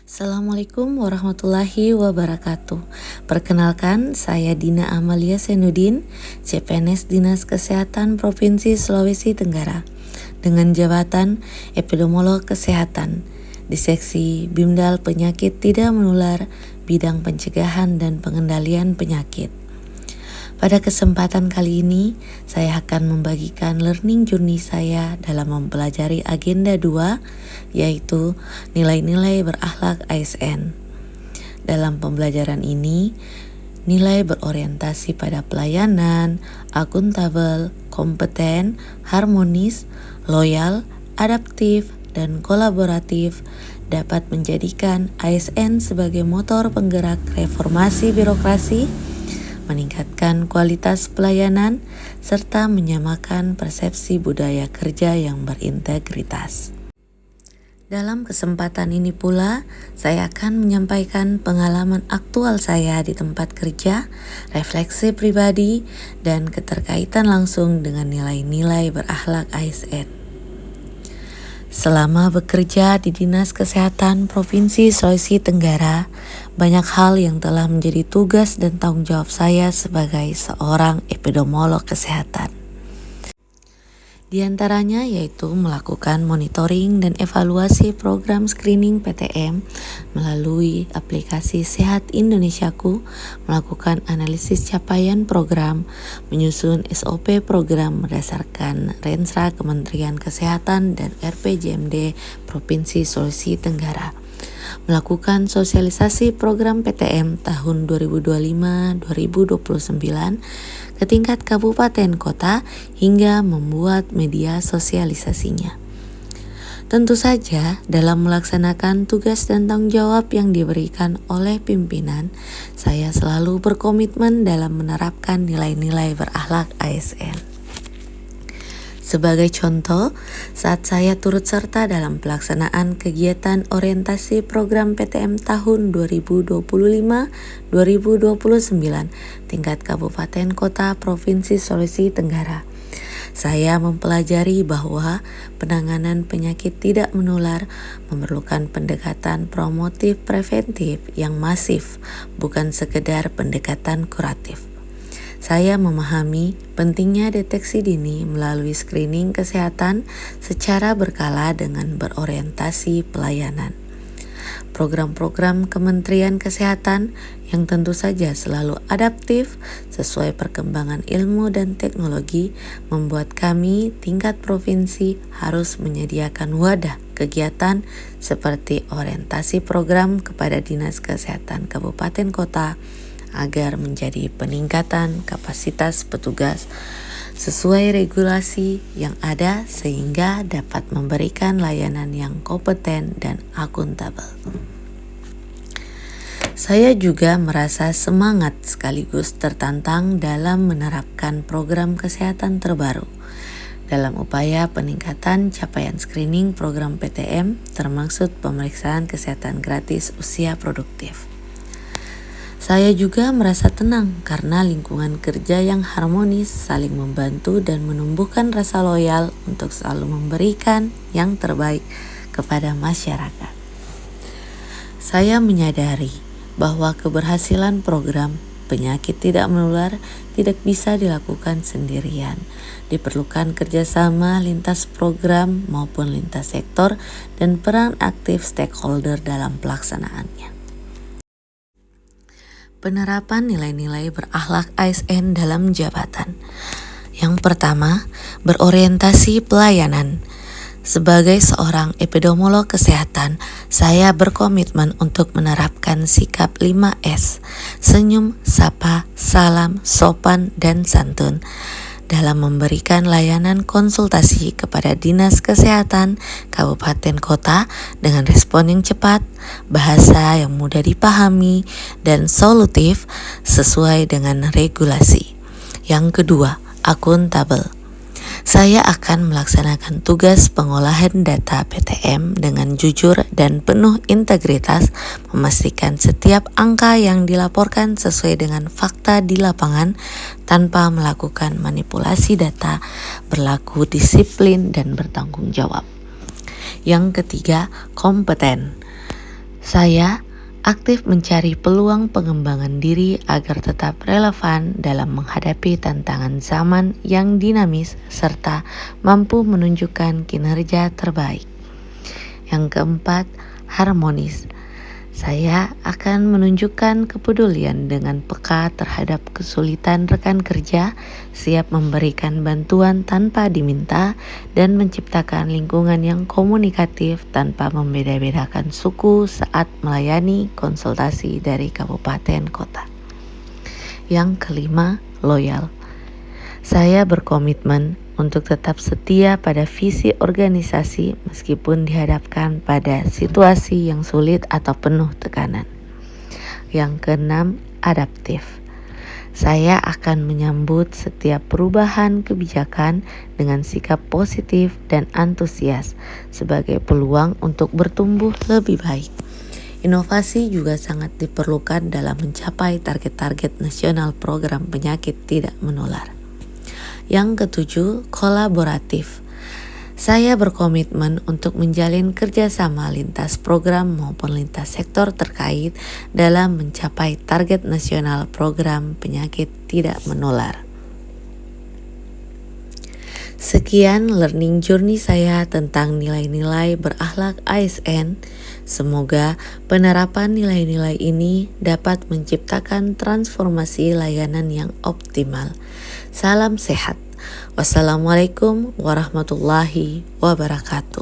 Assalamualaikum warahmatullahi wabarakatuh. Perkenalkan, saya Dina Amalia Senudin, CPNS Dinas Kesehatan Provinsi Sulawesi Tenggara, dengan jabatan Epidemiolog Kesehatan di Seksi Bimdal Penyakit Tidak Menular, Bidang Pencegahan dan Pengendalian Penyakit. Pada kesempatan kali ini, saya akan membagikan learning journey saya dalam mempelajari agenda 2, yaitu nilai-nilai berakhlak ASN. Dalam pembelajaran ini, nilai berorientasi pada pelayanan, akuntabel, kompeten, harmonis, loyal, adaptif, dan kolaboratif dapat menjadikan ASN sebagai motor penggerak reformasi birokrasi, meningkatkan kualitas pelayanan, serta menyamakan persepsi budaya kerja yang berintegritas. Dalam kesempatan ini pula, saya akan menyampaikan pengalaman aktual saya di tempat kerja, refleksi pribadi, dan keterkaitan langsung dengan nilai-nilai berakhlak ASN. Selama bekerja di Dinas Kesehatan Provinsi Sulawesi Tenggara, banyak hal yang telah menjadi tugas dan tanggung jawab saya sebagai seorang epidemiolog kesehatan. Di antaranya yaitu melakukan monitoring dan evaluasi program screening PTM melalui aplikasi Sehat Indonesiaku, melakukan analisis capaian program, menyusun SOP program berdasarkan Rensra Kementerian Kesehatan dan RPJMD Provinsi Sulawesi Tenggara, melakukan sosialisasi program PTM tahun 2025-2029 ke tingkat kabupaten kota hingga membuat media sosialisasinya. Tentu saja dalam melaksanakan tugas dan tanggung jawab yang diberikan oleh pimpinan, saya selalu berkomitmen dalam menerapkan nilai-nilai berakhlak ASN. Sebagai contoh, saat saya turut serta dalam pelaksanaan kegiatan orientasi program PTM tahun 2025-2029 tingkat Kabupaten Kota Provinsi Sulawesi Tenggara, saya mempelajari bahwa penanganan penyakit tidak menular memerlukan pendekatan promotif preventif yang masif, bukan sekedar pendekatan kuratif. Saya memahami pentingnya deteksi dini melalui screening kesehatan secara berkala dengan berorientasi pelayanan. Program-program Kementerian Kesehatan yang tentu saja selalu adaptif sesuai perkembangan ilmu dan teknologi membuat kami tingkat provinsi harus menyediakan wadah kegiatan seperti orientasi program kepada Dinas Kesehatan Kabupaten Kota agar menjadi peningkatan kapasitas petugas sesuai regulasi yang ada sehingga dapat memberikan layanan yang kompeten dan akuntabel. Saya juga merasa semangat sekaligus tertantang dalam menerapkan program kesehatan terbaru dalam upaya peningkatan capaian screening program PTM termaksud pemeriksaan kesehatan gratis usia produktif. Saya juga merasa tenang karena lingkungan kerja yang harmonis, saling membantu dan menumbuhkan rasa loyal untuk selalu memberikan yang terbaik kepada masyarakat. Saya menyadari bahwa keberhasilan program penyakit tidak menular tidak bisa dilakukan sendirian. Diperlukan kerjasama lintas program maupun lintas sektor dan peran aktif stakeholder dalam pelaksanaannya. Penerapan nilai-nilai berakhlak ASN dalam jabatan. Yang pertama, berorientasi pelayanan. Sebagai seorang epidemiolog kesehatan, saya berkomitmen untuk menerapkan sikap 5S, senyum, sapa, salam, sopan, dan santun dalam memberikan layanan konsultasi kepada Dinas Kesehatan Kabupaten Kota dengan respon yang cepat, bahasa yang mudah dipahami, dan solutif sesuai dengan regulasi. Yang kedua, akuntabel. Saya akan melaksanakan tugas pengolahan data PTM dengan jujur dan penuh integritas, memastikan setiap angka yang dilaporkan sesuai dengan fakta di lapangan tanpa melakukan manipulasi data, berlaku disiplin dan bertanggung jawab. Yang ketiga, kompeten. Saya aktif mencari peluang pengembangan diri agar tetap relevan dalam menghadapi tantangan zaman yang dinamis serta mampu menunjukkan kinerja terbaik. Yang keempat, harmonis. Saya akan menunjukkan kepedulian dengan peka terhadap kesulitan rekan kerja, siap memberikan bantuan tanpa diminta, dan menciptakan lingkungan yang komunikatif tanpa membeda-bedakan suku saat melayani konsultasi dari kabupaten kota. Yang kelima, loyal. Saya berkomitmen untuk tetap setia pada visi organisasi meskipun dihadapkan pada situasi yang sulit atau penuh tekanan. Yang keenam, adaptif. Saya akan menyambut setiap perubahan kebijakan dengan sikap positif dan antusias sebagai peluang untuk bertumbuh lebih baik. Inovasi juga sangat diperlukan dalam mencapai target-target nasional program penyakit tidak menular. Yang ketujuh, kolaboratif. Saya berkomitmen untuk menjalin kerjasama lintas program maupun lintas sektor terkait dalam mencapai target nasional program penyakit tidak menular. Sekian learning journey saya tentang nilai-nilai berakhlak ASN. Semoga penerapan nilai-nilai ini dapat menciptakan transformasi layanan yang optimal. Salam sehat. Wassalamualaikum warahmatullahi wabarakatuh.